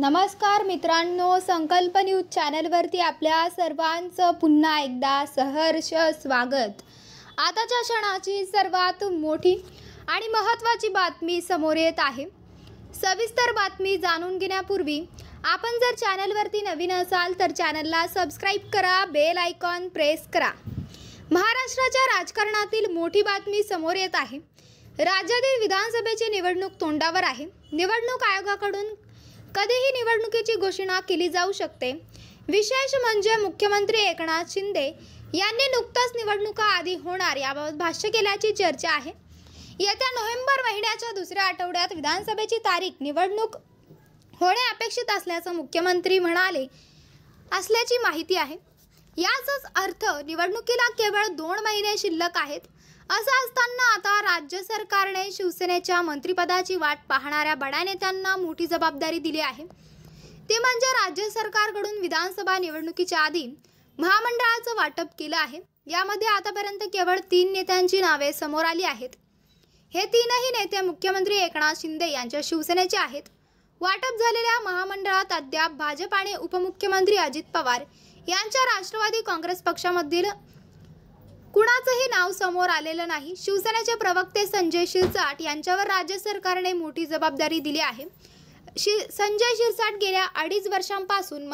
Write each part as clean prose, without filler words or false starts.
नमस्कार मित्रांनो, संकल्प न्यूज चॅनलवरती आपल्या सर्वांचं पुन्हा एकदा सहर्ष स्वागत। आताच्या क्षणाची सर्वात मोठी आणि महत्त्वाची बातमी समोर येत आहे। सविस्तर बातमी जाणून घेण्यापूर्वी आपण जर चॅनलवरती नवीन असाल तर चॅनलला सबस्क्राइब करा, बेल आयकॉन प्रेस करा। महाराष्ट्राच्या राजकारणातील मोठी बातमी समोर येत आहे। राज्यातील विधानसभेची निवडणूक तोंडावर आहे। निवडणूक आयोगाकडून कधीही निवडणुकीची घोषणा केली जाऊ शकते। विशेष म्हणजे मुख्यमंत्री एकनाथ शिंदे यांनी नुकताच निवडणुका आधी होणार याबाबत भाष्य केल्याची चर्चा आहे। येत्या नोव्हेंबर महिन्याच्या दुसऱ्या आठवड्यात विधानसभेची तारीख निवडणूक होणे अपेक्षित असल्याचं मुख्यमंत्री म्हणाले असल्याची माहिती आहे। याचाच अर्थ निवडणुकीला केवळ 2 महिने शिल्लक आहेत। असं असताना आता राज्य सरकारने शिवसेनेच्या मंत्रिपदाची वाट पाहणाऱ्या बड्या नेत्यांना मोठी जबाबदारी दिली आहे। ते म्हणजे राज्य सरकारकडून विधानसभा निवडणुकीच्या आधी महामंडळाचं वाटप केलं आहे। यामध्ये आतापर्यंत केवळ 3 नेत्यांची नावे समोर आली आहेत। हे 3ही नेते मुख्यमंत्री एकनाथ शिंदे यांच्या शिवसेनेचे आहेत। वाटप झालेल्या महामंडळात अद्याप भाजप आणि उपमुख्यमंत्री अजित पवार यांच्या राष्ट्रवादी काँग्रेस पक्षामधील कुणाचंही नाव समोर आलेलं नाही। शिवसेनेचे प्रवक्ते संजय शिरसाट यांच्यावर राज्य सरकारने मोठी जबाबदारी दिली आहे। संजय शिरसाट गेल्या 2.5 वर्षांपासून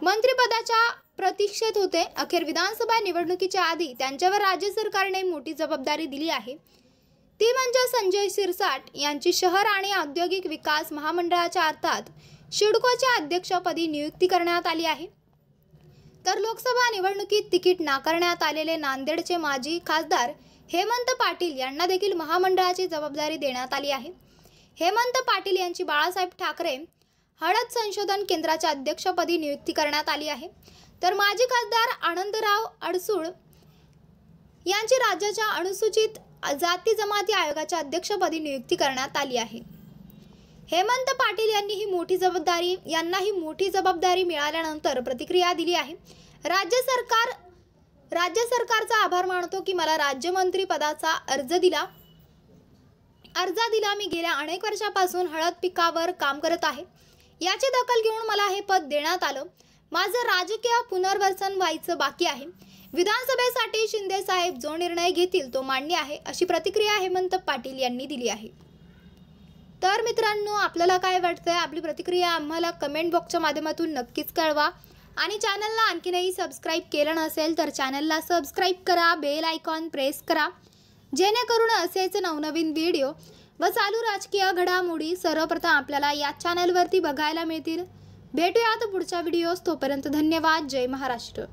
मंत्रिपदाच्या प्रतीक्षेत होते। अखेर विधानसभा निवडणुकीच्या आधी त्यांच्यावर राज्य सरकारने मोठी जबाबदारी दिली आहे। ती म्हणजे संजय शिरसाट यांची शहर आणि औद्योगिक विकास महामंडळाच्या अर्थात सिडकोच्या अध्यक्षपदी नियुक्ती करण्यात आली आहे। तर लोकसभा निवडणुकीत तिकीट नाकारण्यात आलेले नांदेडचे माजी खासदार हेमंत पाटील यांना देखील महामंडळाची जबाबदारी देण्यात आली आहे। हेमंत पाटील यांची बाळासाहेब ठाकरे हळद संशोधन केंद्राच्या अध्यक्षपदी नियुक्ती करण्यात आली आहे। तर माजी खासदार आनंदराव अडसूळ यांची राज्याच्या अनुसूचित जाती जमाती आयोगाच्या अध्यक्षपदी नियुक्ती करण्यात आली आहे। हेमंत पाटील यांनी ही मोठी जबाबदारी मिळाल्यानंतर प्रतिक्रिया दिली आहे। राज्य सरकारचा आभार मानतो की मला राज्यमंत्री पदाचा अर्ज दिला। मी गेल्या अनेक वर्षापासून हळद पिकावर काम करत आहे। याची दखल घेऊन मला हे पद देण्यात आलं। माझं राजकीय पुनर्वसन व्हायचं बाकी आहे। विधानसभेसाठी शिंदे साहेब जो निर्णय घेतील तो मान्य आहे, अशी प्रतिक्रिया हेमंत पाटील यांनी दिली आहे। तर मित्रांनो, आपल्याला काय वाटतंय? आपली प्रतिक्रिया आम्हाला कमेंट बॉक्सच्या माध्यमातून नक्कीच कळवा आणि चॅनलला आणखीनही सबस्क्राइब केलं नसेल तर चॅनलला सबस्क्राइब करा, बेल आयकॉन प्रेस करा, जेणेकरून असेच नवनवीन व्हिडिओ व चालू राजकीय घडामोडी सर्वप्रथम आपल्याला या चॅनलवरती बघायला मिळतील। भेटूयात पुढच्या व्हिडिओस, तोपर्यंत धन्यवाद। जय महाराष्ट्र।